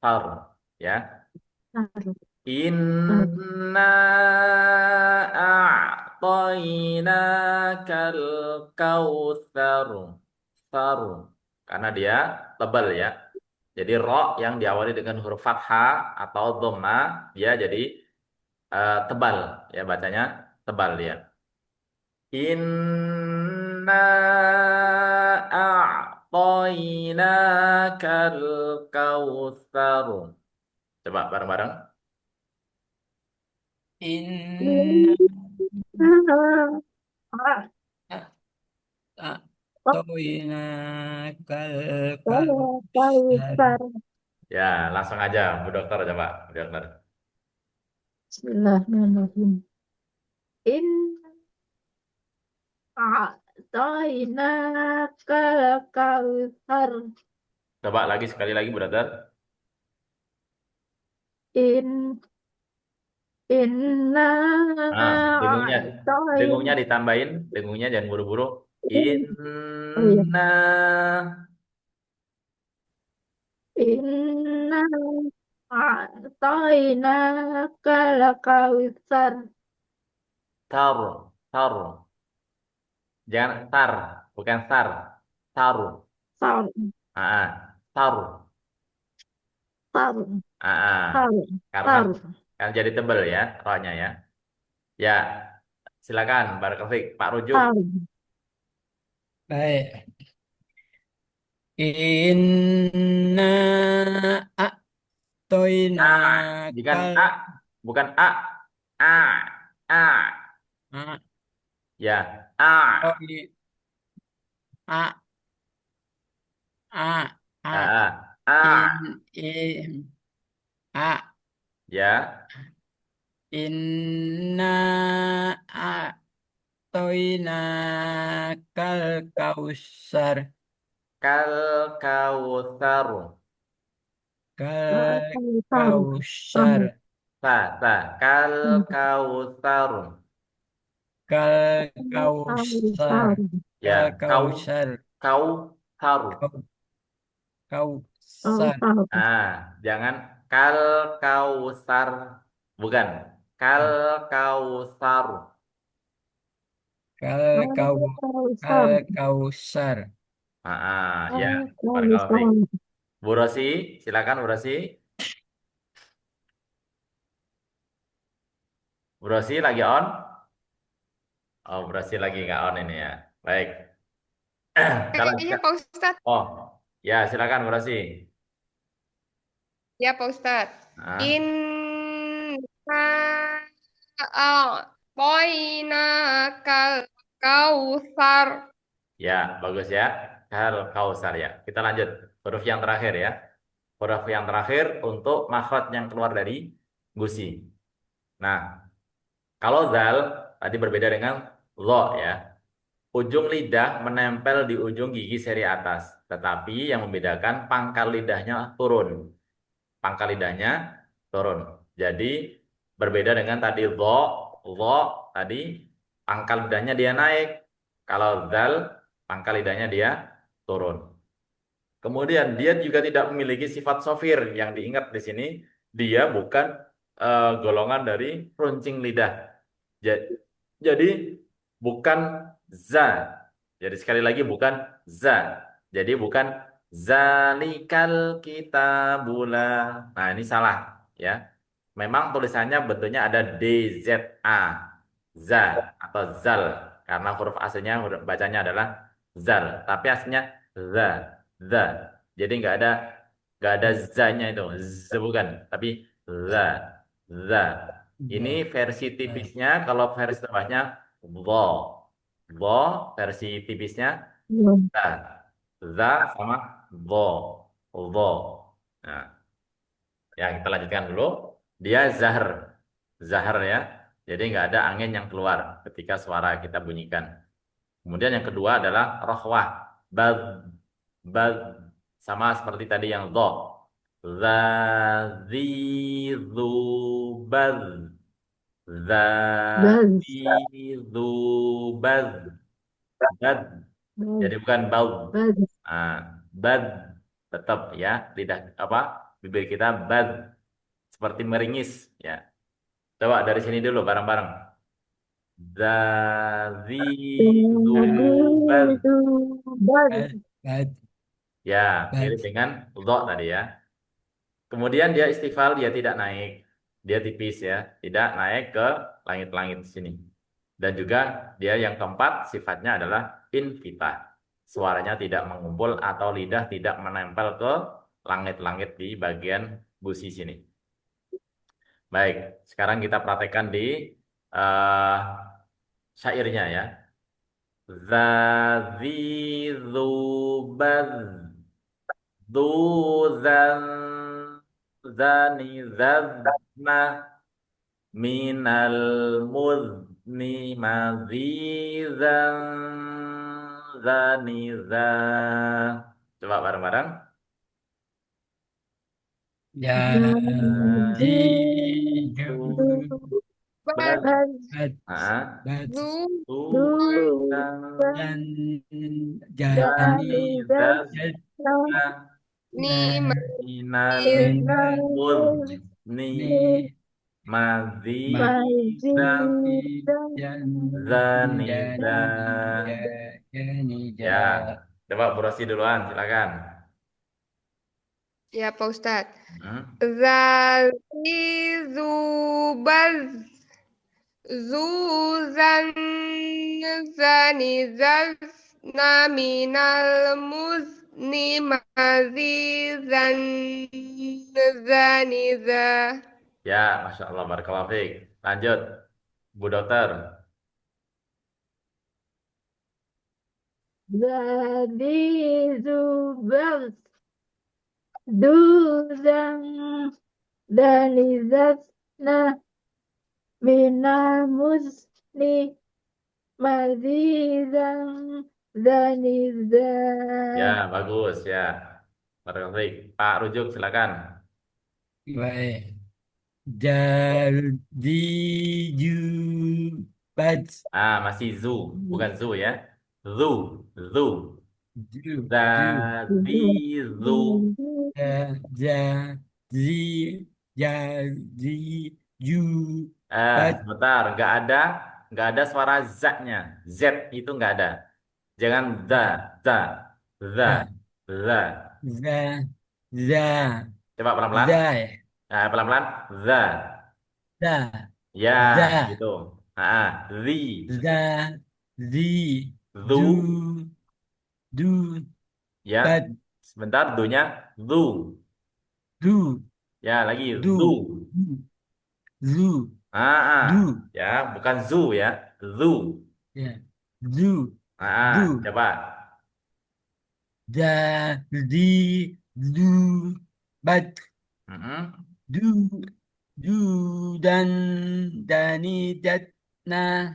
tar, ya. Taruh, taruh. Inna a'tainakal kautsar. Sar. Karena dia tebal ya. Jadi ro yang diawali dengan huruf fathah atau dhamma, dia jadi tebal ya bacanya tebal dia. Inna a'tainakal kautsar. Coba bareng-bareng. Inna Ah, a'toina kal kalau kausar. besar. Ya, langsung aja Bu Dokter coba, Bu Dokter. Bismillahirrahmanirrahim. In a'tayna kal kautsar. Coba lagi sekali lagi Bu Dokter. In inna Ah, dengungnya a'tayna. ditambahin, dengungnya jangan buru-buru. Oh iya. Inna Inna a'tayna kal kautsar. tar, tar. Jangan tar, bukan sar. Tar. Sar, Tar. sar, Ah, ah. sar, Karena sar, kan jadi tebel ya, rohnya ya. Ya, silakan Barakalfik, Pak Rujuk. sar. Baik. Inna a'toina Bukan kal A, bukan A. A, A. Ya, A. a'toina a a a A. in a Ya, inna a'toina kal kausar kal kautsar. kal Sar, kausar Kal kautsar. kal sar, kausar sar, Ya, kal kau kausar kau haru. kau sar, kausar sar. Jangan kal kausar, bukan kal kausar. kal kau kal Sar, kausar. Ya, Barakallahu. Bu Rosi, silakan Bu Rosi. Bu Rosi lagi on? Oh, Bu Rosi lagi nggak on ini ya. Baik. Kita Kayaknya lanjutkan. Pak Ustadz. Oh, ya silakan Bu Rosi. Ya Pak Ustadz. Ah, Inna Inna a'toinakal kautsar. Ya, bagus ya. Kal kausar ya. Kita lanjut. Huruf yang terakhir ya. Huruf yang terakhir untuk makhraj yang keluar dari gusi. Nah, kalau zal tadi berbeda dengan lo ya. Ujung lidah menempel di ujung gigi seri atas. Tetapi yang membedakan pangkal lidahnya turun. Pangkal lidahnya turun. Jadi berbeda dengan tadi lo tadi pangkal lidahnya dia naik. Kalau zal pangkal lidahnya dia turun. Kemudian dia juga tidak memiliki sifat sofir yang diingat di sini. Dia bukan golongan dari runcing lidah. Ja- Jadi bukan za. Jadi sekali lagi bukan za. Jadi bukan zalikal kitabula. Nah, ini salah ya. Memang tulisannya bentuknya ada DZA. Za atau zal karena huruf aslinya huruf bacanya adalah zal, tapi aslinya za, za. Jadi nggak ada zanya itu, z bukan, tapi za, za. Ini Ya. versi Ya. tipisnya, kalau versi tebahnya vo, vo versi tipisnya Ya. za, za sama vo, vo. Nah, ya kita lanjutkan dulu. Dia zahar, zahar ya. Jadi nggak ada angin yang keluar ketika suara kita bunyikan. Kemudian yang kedua adalah rohwah, bad, bad sama seperti tadi yang do, zazi, zu, bad, Baz. zazi, zu, bad, bad. Jadi Baz. bukan bau. Baz. Ah, bad tetap ya lidah apa bibir kita bad seperti meringis ya. Coba dari sini dulu bareng-bareng. Zazizu baz. Baz. Baz. Bad. Bad. Ya, Bad. mirip dengan dho tadi ya. Kemudian dia istifal, dia tidak naik. Dia tipis ya, tidak naik ke langit-langit sini. Dan juga dia yang keempat sifatnya adalah infitah. Suaranya tidak mengumpul atau lidah tidak menempel ke langit-langit di bagian gusi sini. Baik, sekarang kita praktekkan di eh, syairnya ya. Zazizubaz Duzan Zani Zazna Minal Muzni Mazizan Zani Za. Coba bareng-bareng. Baz. Jiju. Bad. Baz. Bad. Ah, Bad. Zu Duzan Dan Zani jani Baz. Zazna ni Minal minal Muzni ni Mazizan masih dan Zaniza. janija. Ya, coba Bu Rosi duluan, silakan. ya Pak Ustadz. Hmm? Zazi zubaz zuzan zani zazna minal muzni mazizan zaniza. Ya, Masya Allah, Barakallahu Fiik. Lanjut, Bu Dokter. Zabizu Baz. Duzan. Danizatna. Minal Muzni. Mazizan. Zaniza. Ya, bagus ya. Barakallahu Fiik. Pak Rujuk, silakan. Baik. Jadi jubat Ah, masih zu, bukan zu ya. Zu, zu. Zazi, zu. jadi jadi jubat Sebentar, nggak ada suara z-nya. Z itu nggak ada. Jangan za, za, za, za. za za Coba pelan-pelan. za Nah, pelan-pelan. Za. za Ya, za gitu. Ah, zi, za zi zu. du du Ya, bat sebentar. Du-nya zu. du Ya, lagi du zu. Zu. Ah, Du. ya, bukan zu ya. Zu. Ya. Zu. Du. Coba. Da. Di. Du. Bat. Mm-mm. Du. Du. Dan. Dani. Datna.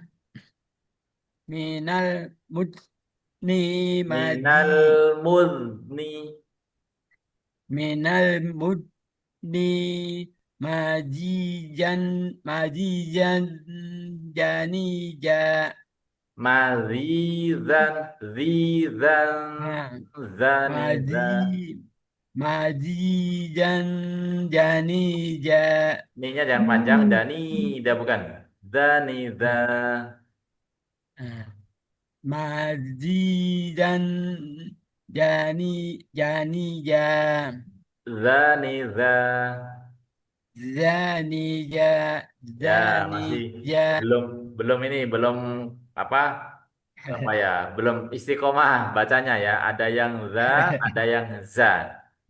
Minal. Mudni. Minal Madi. mudni. Minal. Mudni. Majijan. Majijan. Jani. Ja. Mazizan. Zizan. Nah, Zaniza. Madi. Majijan. Jani. Ja. Ininya jangan panjang. Dani. Dah bukan. Zaniza. Nah, nah. Majidan. Jani. Ja. Zaniza. Zani. Ja. Ya, masih Zani. Ja. belum belum ini belum apa apa ya belum istiqomah bacanya ya. Ada yang za, ada yang za.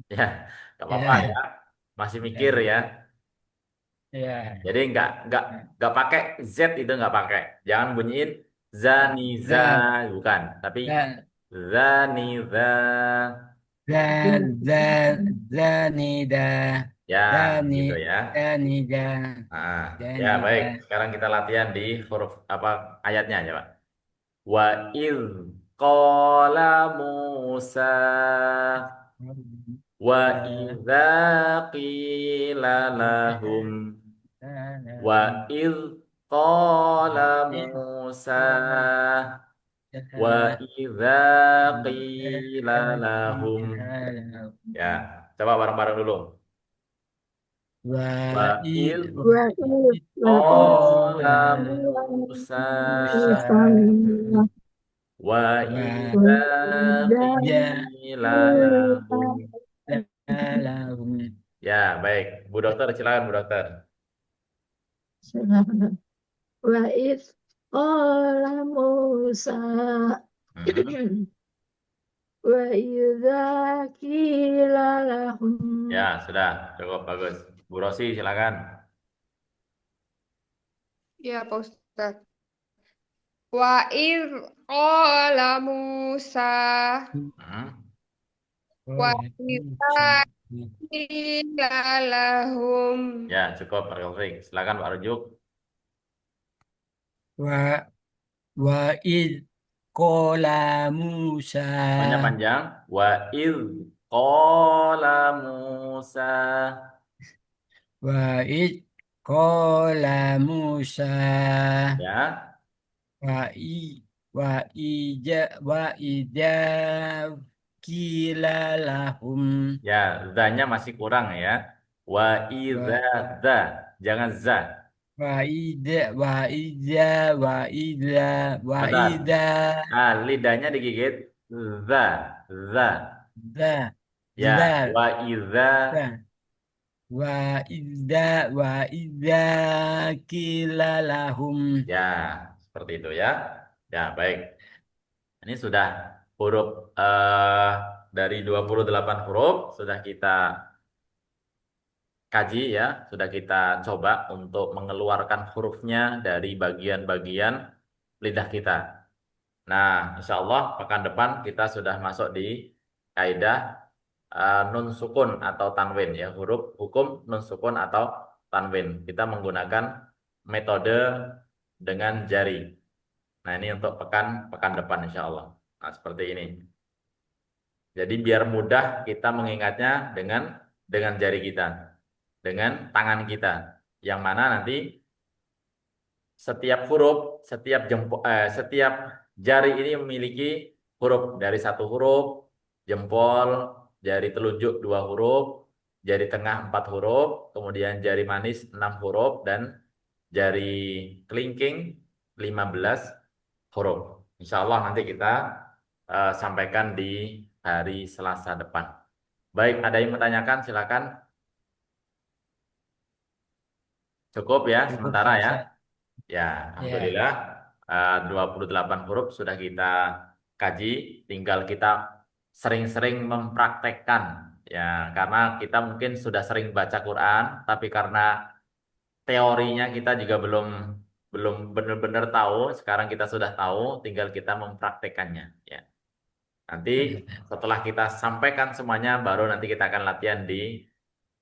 Ya, nggak apa-apa ya. Ya. Masih mikir Ya. ya. Ya. Jadi nggak pakai z itu nggak pakai. Jangan bunyiin zaniza Za. bukan, tapi Za. zaniza. Za. Za. Zani. Da. Ya, Zani. gitu ya. Zani. Ja. Ah, ya Zani. baik. Ja. Sekarang kita latihan di huruf apa ayatnya ya, Pak. Wa iz qala Musa wa idza qila lahum wa iz qala Musa wa idza qila lahum. Ya, coba bareng-bareng dulu. Wa Wa i iz Wa qala qala Musa Musa wa wa idza ya qila lahum. lahum Ya, baik. Bu Dokter, silakan Bu Dokter. Wa iz qala Musa Hmm. wa idza qila lahum Ya, sudah. Cukup bagus. Bu Rosi, silakan. Ya, Pak Ustadz. Wa iz qala Musa Hmm. wa idza qila lahum. Ya, cukup Pak Taufik. Silakan Pak Rujuk. wa wa id qala Musa Banyak panjang. Wa iz qala Musa. wa id qala Musa Ya, wa i wa ija wa ida qila lahum ya, za-nya masih kurang ya. Wa iza wa za. Jangan za. wa Bentar. ida Ah, lidahnya digigit. Za, za. za Ya, za wa iza. za wa ida qila lahum Ya, seperti itu ya. Ya, baik. Ini sudah huruf dari 28 huruf sudah kita kaji ya, sudah kita coba untuk mengeluarkan hurufnya dari bagian-bagian lidah kita. Nah, insya Allah pekan depan kita sudah masuk di kaidah nun sukun atau tanwin ya, huruf hukum nun sukun atau tanwin. Kita menggunakan metode dengan jari. Nah, ini untuk pekan pekan depan insya Allah. Nah, seperti ini. Jadi biar mudah kita mengingatnya dengan jari kita, dengan tangan kita. Yang mana nanti setiap huruf, setiap jari ini memiliki huruf dari satu huruf, jempol, jari telunjuk dua huruf, jari tengah empat huruf, kemudian jari manis enam huruf dan jari kelingking 15 huruf. Insya Allah nanti kita sampaikan di hari Selasa depan. Baik, ada yang menanyakan silakan. Cukup ya cukup sementara ya. Ustaz. Ya, Ya, Alhamdulillah 28 huruf sudah kita kaji, tinggal kita sering-sering mempraktekkan ya, karena kita mungkin sudah sering baca Quran, tapi karena teorinya kita juga belum belum benar-benar tahu. Sekarang kita sudah tahu, tinggal kita mempraktekannya. Ya. Nanti setelah kita sampaikan semuanya, baru nanti kita akan latihan di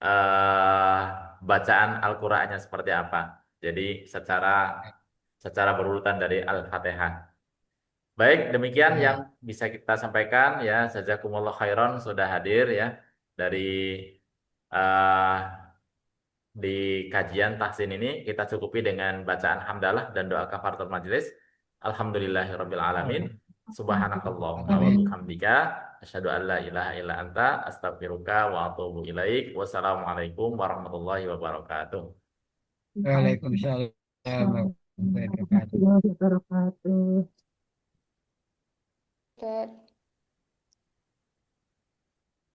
eh, bacaan Al-Qur'annya seperti apa. Jadi secara secara berurutan dari Al-Fatihah. Baik, demikian yang Ya. bisa kita sampaikan ya. Jazakumullah khairan sudah hadir ya dari eh, di kajian tahsin ini kita cukupi dengan bacaan hamdalah dan doa kafaratul majelis. Alhamdulillahirabbil alamin. Subhanakallahumma wa Amin. bihamdika asyhadu an la ilaha illa anta astaghfiruka wa atubu ilaik. Wassalamualaikum warahmatullahi wabarakatuh. Waalaikumsalam warahmatullahi wabarakatuh. Warahmatullahi wabarakatuh. Ustaz.